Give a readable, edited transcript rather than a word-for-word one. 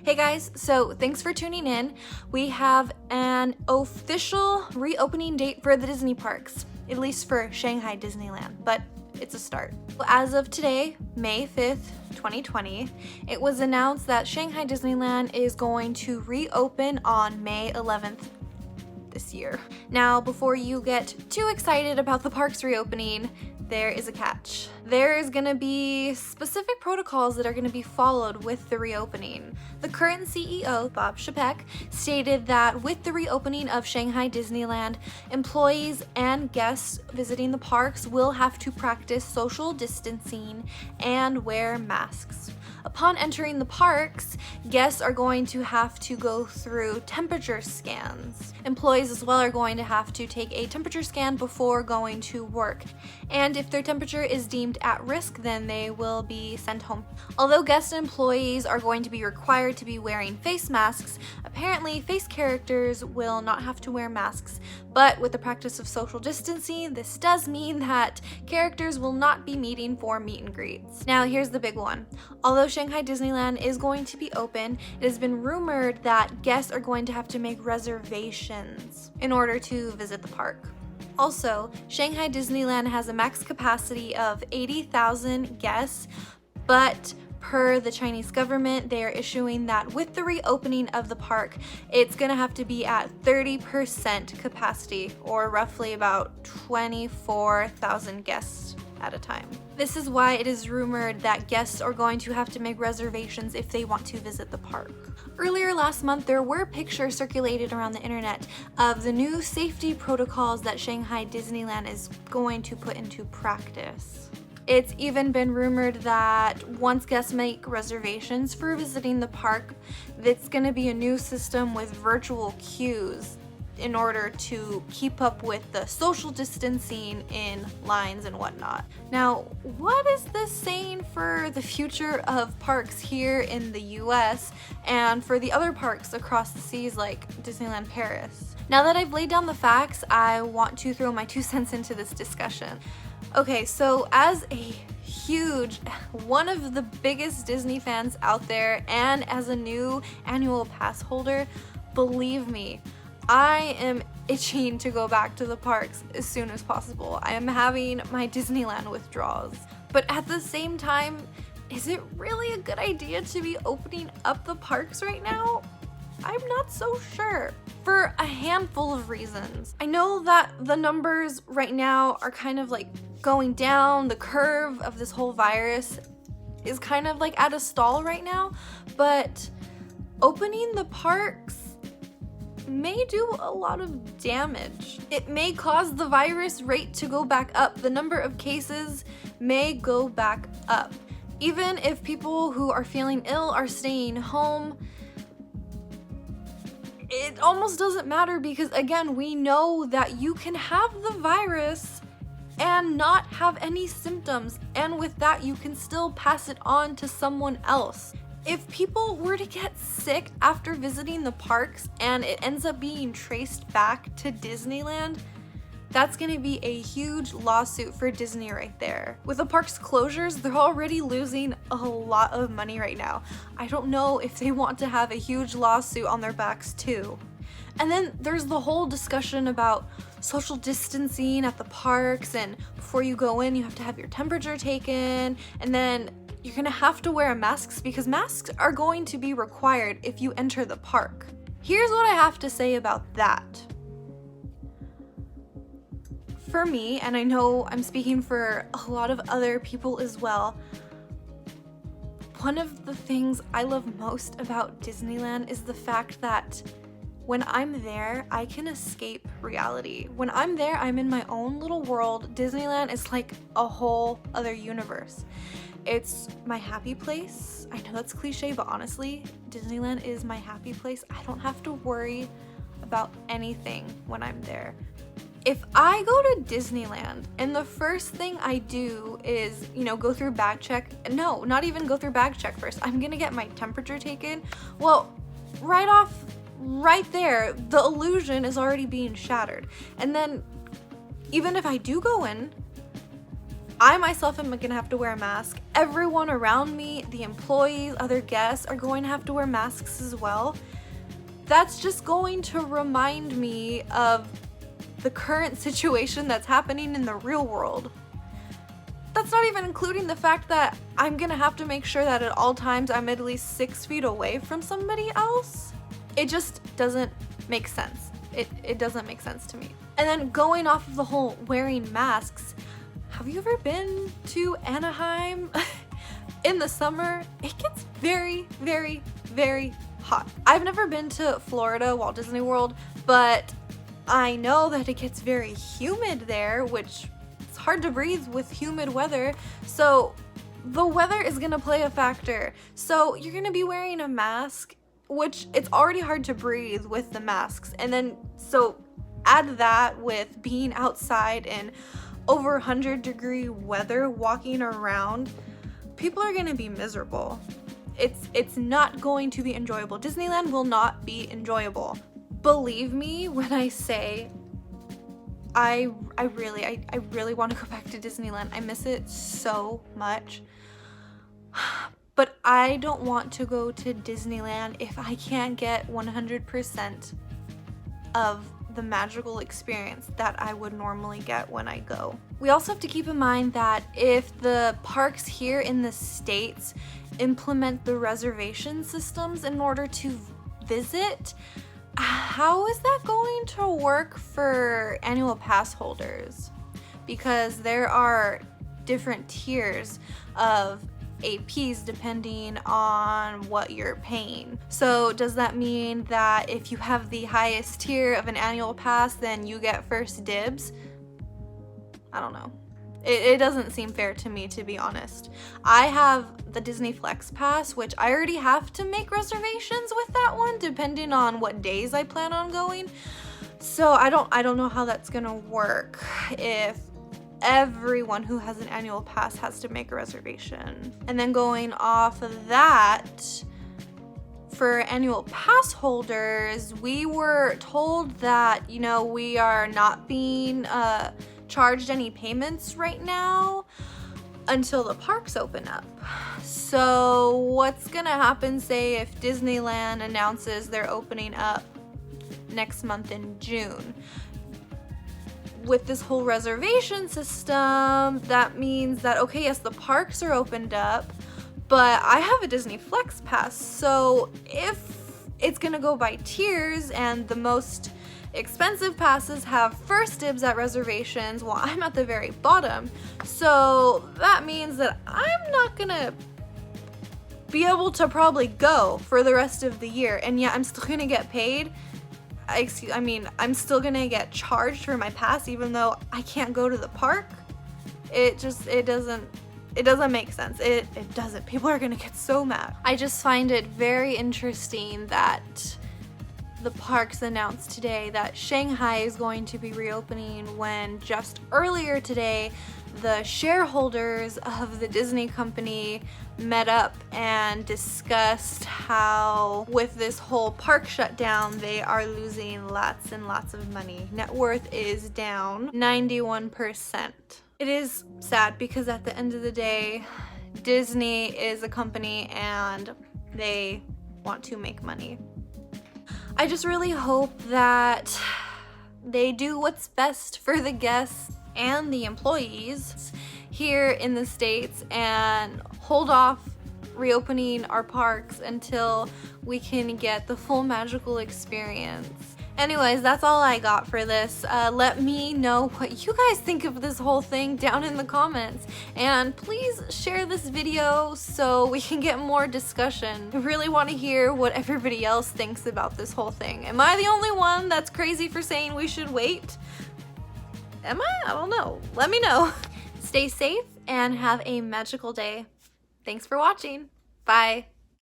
Hey guys, so thanks for tuning in. We have an official reopening date for the Disney parks, at least for Shanghai Disneyland, but it's a start. As of today, May 5th, 2020, it was announced that Shanghai Disneyland is going to reopen on May 11th this year. Now, before you get too excited about the parks reopening, there is a catch. There is gonna be specific protocols that are gonna be followed with the reopening. The current CEO, Bob Chapek, stated that with the reopening of Shanghai Disneyland, employees and guests visiting the parks will have to practice social distancing and wear masks. Upon entering the parks, guests are going to have to go through temperature scans. Employees as well are going to have to take a temperature scan before going to work. And if their temperature is deemed at risk, then they will be sent home. Although guest employees are going to be required to be wearing face masks, apparently face characters will not have to wear masks. But with the practice of social distancing, this does mean that characters will not be meeting for meet and greets. Now here's the big one. Although Shanghai Disneyland is going to be open, it has been rumored that guests are going to have to make reservations in order to visit the park. Also, Shanghai Disneyland has a max capacity of 80,000 guests, but per the Chinese government, they are issuing that with the reopening of the park, it's gonna have to be at 30% capacity, or roughly about 24,000 guests at a time. This is why it is rumored that guests are going to have to make reservations if they want to visit the park. Earlier last month, there were pictures circulated around the internet of the new safety protocols that Shanghai Disneyland is going to put into practice. It's even been rumored that once guests make reservations for visiting the park, it's going to be a new system with virtual queues in order to keep up with the social distancing in lines and whatnot. Now, what is this saying for the future of parks here in the US and for the other parks across the seas like Disneyland Paris? Now that I've laid down the facts, I want to throw my 2 cents into this discussion. Okay, so as a huge, one of the biggest Disney fans out there, and as a new annual pass holder, believe me, I am itching to go back to the parks as soon as possible. I am having my Disneyland withdrawals. But at the same time, is it really a good idea to be opening up the parks right now? I'm not so sure, for a handful of reasons. I know that the numbers right now are kind of like going down. The curve of this whole virus is kind of like at a stall right now, but opening the parks may do a lot of damage. It may cause the virus rate to go back up. The number of cases may go back up. Even if people who are feeling ill are staying home, it almost doesn't matter because, again, we know that you can have the virus and not have any symptoms, and with that you can still pass it on to someone else. If people were to get sick after visiting the parks and it ends up being traced back to Disneyland, that's gonna be a huge lawsuit for Disney right there. With the parks closures, they're already losing a lot of money right now. I don't know if they want to have a huge lawsuit on their backs too. And then there's the whole discussion about social distancing at the parks, and before you go in, you have to have your temperature taken, and then you're gonna have to wear masks because masks are going to be required if you enter the park. Here's what I have to say about that. For me, and I know I'm speaking for a lot of other people as well, one of the things I love most about Disneyland is the fact that when I'm there, I can escape reality. When I'm there, I'm in my own little world. Disneyland is like a whole other universe. It's my happy place. I know that's cliche, but honestly, Disneyland is my happy place. I don't have to worry about anything when I'm there. If I go to Disneyland and the first thing I do is, go through bag check, no, not even go through bag check first, I'm gonna get my temperature taken, well, right there, the illusion is already being shattered. And then even if I do go in, I myself am gonna have to wear a mask. Everyone around me, the employees, other guests are going to have to wear masks as well. That's just going to remind me of the current situation that's happening in the real world. That's not even including the fact that I'm gonna have to make sure that at all times I'm at least 6 feet away from somebody else. It just doesn't make sense. It doesn't make sense to me. And then going off of the whole wearing masks, have you ever been to Anaheim? In the summer, it gets very, very, very hot. I've never been to Florida, Walt Disney World, but I know that it gets very humid there, which it's hard to breathe with humid weather. So the weather is gonna play a factor. So you're gonna be wearing a mask, which it's already hard to breathe with the masks. And then, so add that with being outside in over 100-degree weather, walking around, people are gonna be miserable. It's not going to be enjoyable. Disneyland will not be enjoyable. Believe me when I say I really want to go back to Disneyland. I miss it so much. But I don't want to go to Disneyland if I can't get 100% of the magical experience that I would normally get when I go. We also have to keep in mind that if the parks here in the States implement the reservation systems in order to visit, how is that going to work for annual pass holders? Because there are different tiers of APs depending on what you're paying. So does that mean that if you have the highest tier of an annual pass, then you get first dibs? I don't know. It doesn't seem fair to me, to be honest. I have the Disney Flex Pass, which I already have to make reservations with that one, depending on what days I plan on going. So I don't know how that's gonna work if everyone who has an annual pass has to make a reservation. And then going off of that, for annual pass holders, we were told that, you know, we are not being charged any payments right now until the parks open up. So what's gonna happen, say, if Disneyland announces they're opening up next month in June? With this whole reservation system, that means that, okay, yes, the parks are opened up, but I have a Disney Flex Pass, so if it's gonna go by tiers and the most expensive passes have first dibs at reservations while I'm at the very bottom, so that means that I'm not gonna be able to probably go for the rest of the year, and yet I'm still gonna get paid. I'm still gonna get charged for my pass even though I can't go to the park. It doesn't make sense. It doesn't. People are gonna get so mad. I just find it very interesting that the parks announced today that Shanghai is going to be reopening when just earlier today the shareholders of the Disney company met up and discussed how with this whole park shutdown they are losing lots and lots of money. Net worth is down 91%. It is sad because at the end of the day, Disney is a company and they want to make money. I just really hope that they do what's best for the guests and the employees here in the States and hold off reopening our parks until we can get the full magical experience. Anyways, that's all I got for this. Let me know what you guys think of this whole thing down in the comments, and please share this video so we can get more discussion. I really want to hear what everybody else thinks about this whole thing. Am I the only one that's crazy for saying we should wait? Am I? I don't know. Let me know. Stay safe and have a magical day. Thanks for watching. Bye.